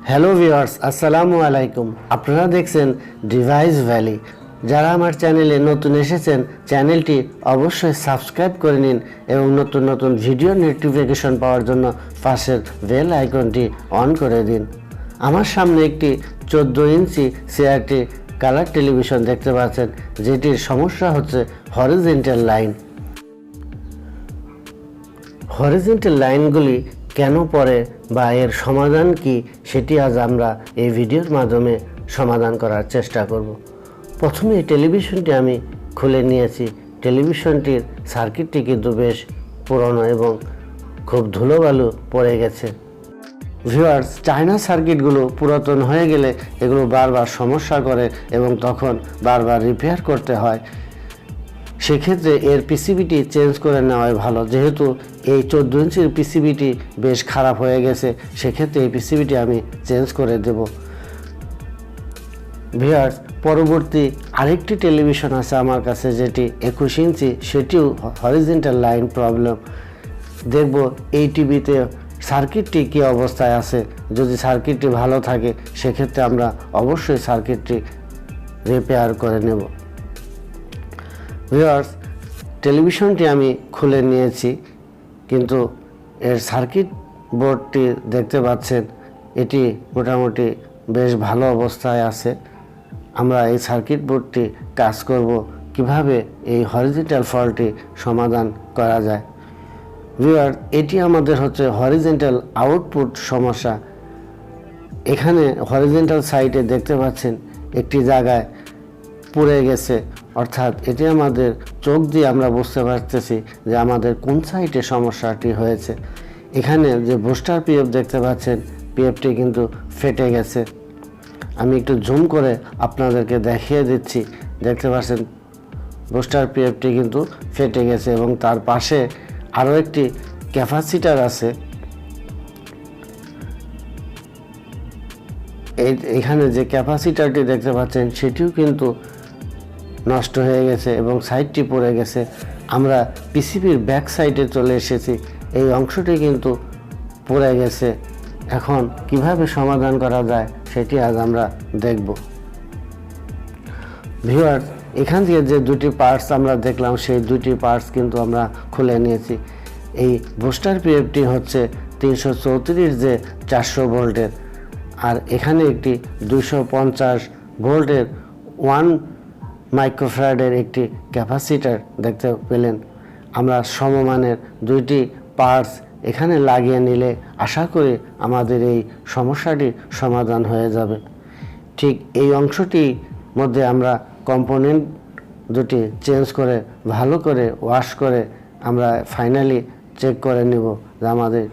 Hello viewers, আসসালামু আলাইকুম। আপনারা দেখছেন ডিভাইস ভ্যালি। যারা আমার চ্যানেলে নতুন এসেছেন, চ্যানেলটি অবশ্যই সাবস্ক্রাইব করে নিন এবং নতুন নতুন ভিডিও নোটিফিকেশন পাওয়ার জন্য পাশের বেল আইকনটি অন করে দিন। আমার সামনে একটি 14 ইঞ্চি CRT কালার টেলিভিশন দেখতে পাচ্ছেন, যেটির সমস্যা হচ্ছে হরিজেন্টাল লাইন। হরিজেন্টাল লাইনগুলি কেন পড়ে বা এর সমাধান কি, সেটি আজ আমরা এই ভিডিওর মাধ্যমে সমাধান করার চেষ্টা করব। প্রথমে এই টেলিভিশনটি আমি খুলে নিয়েছি। টেলিভিশনটির সার্কিটটি কিন্তু বেশ পুরনো এবং খুব ধুলোবালু পড়ে গেছে। ভিউয়ার্স, চায়না সার্কিটগুলো পুরাতন হয়ে গেলে এগুলো বারবার সমস্যা করে এবং তখন বারবার রিপেয়ার করতে হয়। সেক্ষেত্রে এর পিসিবিটি চেঞ্জ করে নেওয়াই ভালো। যেহেতু এই 14 ইঞ্চির পিসিবিটি বেশ খারাপ হয়ে গেছে, সেক্ষেত্রে এই পিসিবিটি আমি চেঞ্জ করে দেব। ভিউয়ার্স, পরবর্তী আরেকটি টেলিভিশন আছে আমার কাছে, যেটি 21 ইঞ্চি, সেটিও হরিজেন্টাল লাইন প্রবলেম। দেখব এই টিভিতে সার্কিটটি কী অবস্থায় আছে। যদি সার্কিটটি ভালো থাকে সেক্ষেত্রে আমরা অবশ্যই সার্কিটটি রিপেয়ার করে নেব। ভিউয়ার্স, টেলিভিশনটি আমি খুলে নিয়েছি, কিন্তু এর সার্কিট বোর্ডটি দেখতে পাচ্ছেন এটি মোটামুটি বেশ ভালো অবস্থায় আছে। আমরা এই সার্কিট বোর্ডটি কাজ করব কিভাবে এই হরিজেন্টাল ফল্টটি সমাধান করা যায়। ভিউয়ার, এটি আমাদের হচ্ছে হরিজেন্টাল আউটপুট সমস্যা। এখানে হরিজেন্টাল সাইডে দেখতে পাচ্ছেন একটি জায়গায় পুড়ে গেছে, অর্থাৎ এটি আমাদের চোখ দিয়ে আমরা বুঝতে পারতেছি যে আমাদের কোন সাইডে সমস্যাটি হয়েছে। এখানে যে বুস্টার পিএফ দেখতে পাচ্ছেন, পিএফটি কিন্তু ফেটে গেছে। আমি একটু জুম করে আপনাদেরকে দেখিয়ে দিচ্ছি। দেখতে পাচ্ছেন বুস্টার পিএফটি কিন্তু ফেটে গেছে এবং তার পাশে আরও একটি ক্যাপাসিটার আছে। এখানে যে ক্যাপাসিটারটি দেখতে পাচ্ছেন সেটিও কিন্তু নষ্ট হয়ে গেছে এবং সাইডটি পড়ে গেছে। আমরা পিসিবির ব্যাক সাইডে চলে এসেছি, এই অংশটি কিন্তু পড়ে গেছে। এখন কিভাবে সমাধান করা যায় সেটি আজ আমরা দেখব। ভিউয়ার, এখান থেকে যে দুটি পার্টস আমরা দেখলাম, সেই দুটি পার্টস কিন্তু আমরা খুলে নিয়েছি। এই বুস্টার পিএফটি হচ্ছে 334 যে 400 ভোল্টের, আর এখানে একটি 250 ভোল্টের 1 মাইক্রোফ্যারাডের একটি ক্যাপাসিটার দেখতে পেলেন। আমরা সমমানের দুইটি পার্টস এখানে লাগিয়ে নিলে আশা করি আমাদের এই সমস্যাটির সমাধান হয়ে যাবে। ঠিক এই অংশটির মধ্যে আমরা কম্পোনেন্ট দুটি চেঞ্জ করে ভালো করে ওয়াশ করে আমরা ফাইনালি চেক করে নেব যে আমাদের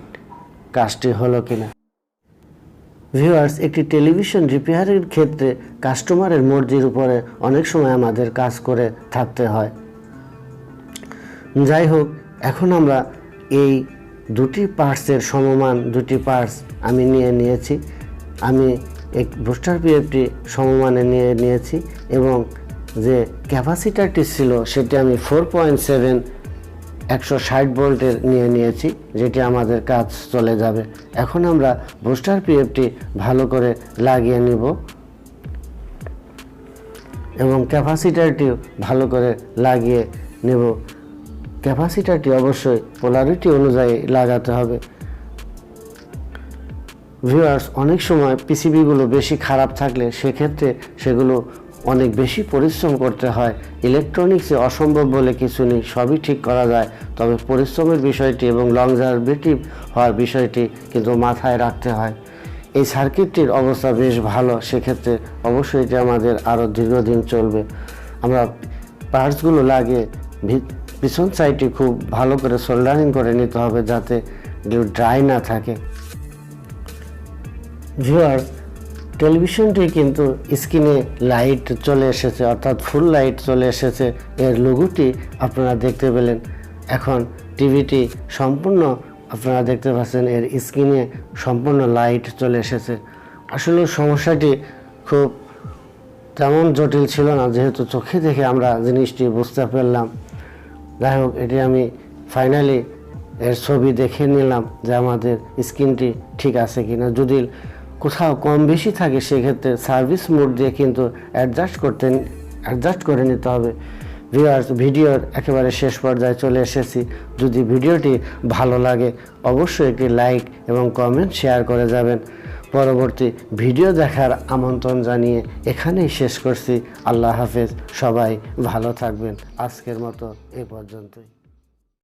কাজটি হলো কিনা। ভিউয়ার্স, একটি টেলিভিশন রিপেয়ারের ক্ষেত্রে কাস্টমারের মর্জির উপরে অনেক সময় আমাদের কাজ করে থাকতে হয়। যাই হোক, এখন আমরা এই দুটি পার্টসের সমমান দুটি পার্টস আমি নিয়ে নিয়েছি। আমি এক বুস্টার পিএফটি সমমানে নিয়ে নিয়েছি এবং যে ক্যাপাসিটারটি ছিল সেটি আমি 4.7 160 ভোল্টের নিয়ে নিয়েছি, যেটি আমাদের কাজ চলে যাবে। এখন আমরা বুস্টার পিএফটি ভালো করে লাগিয়ে নিব এবং ক্যাপাসিটারটিও ভালো করে লাগিয়ে নেব। ক্যাপাসিটারটি অবশ্যই পোলারিটি অনুযায়ী লাগাতে হবে। ভিউয়ার্স, অনেক সময় পিসিবিগুলো বেশি খারাপ থাকলে সেক্ষেত্রে সেগুলো অনেক বেশি পরিশ্রম করতে হয়। ইলেকট্রনিক্সে অসম্ভব বলে কিছু নেই, সবই ঠিক করা যায়। তবে পরিশ্রমের বিষয়টি এবং লংজারভেটিভ হওয়ার বিষয়টি কিন্তু মাথায় রাখতে হয়। এই সার্কিটটির অবস্থা বেশ ভালো, সেক্ষেত্রে অবশ্যই এটি আমাদের আরও দীর্ঘদিন চলবে। আমরা পার্টসগুলো লাগিয়ে পিছন সাইডটি খুব ভালো করে সোল্ডারিং করে নিতে হবে যাতে ড্রাই না থাকে। ভিউয়ার্স, টেলিভিশনটি কিন্তু স্ক্রিনে লাইট চলে এসেছে, অর্থাৎ ফুল লাইট চলে এসেছে। এর লোগোটি আপনারা দেখতে পেলেন। এখন টিভিটি সম্পূর্ণ আপনারা দেখতে পাচ্ছেন, এর স্ক্রিনে সম্পূর্ণ লাইট চলে এসেছে। আসলে সমস্যাটি খুব তেমন জটিল ছিল না, যেহেতু চোখে দেখে আমরা জিনিসটি বুঝতে পারলাম। যাই হোক, এটি আমি ফাইনালি এর ছবি দেখে নিলাম যে আমাদের স্ক্রিনটি ঠিক আছে কিনা। যদি কোথাও কম বেশি থাকে সেক্ষেত্রে সার্ভিস মোড দিয়ে কিন্তু অ্যাডজাস্ট করে নিতে হবে। ভিউয়ার্স, ভিডিওর একেবারে শেষ পর্যায়ে চলে এসেছি। যদি ভিডিওটি ভালো লাগে অবশ্যই একটি লাইক এবং কমেন্ট শেয়ার করে যাবেন। পরবর্তী ভিডিও দেখার আমন্ত্রণ জানিয়ে এখানেই শেষ করছি। আল্লাহ হাফেজ। সবাই ভালো থাকবেন। আজকের মতো এ পর্যন্তই।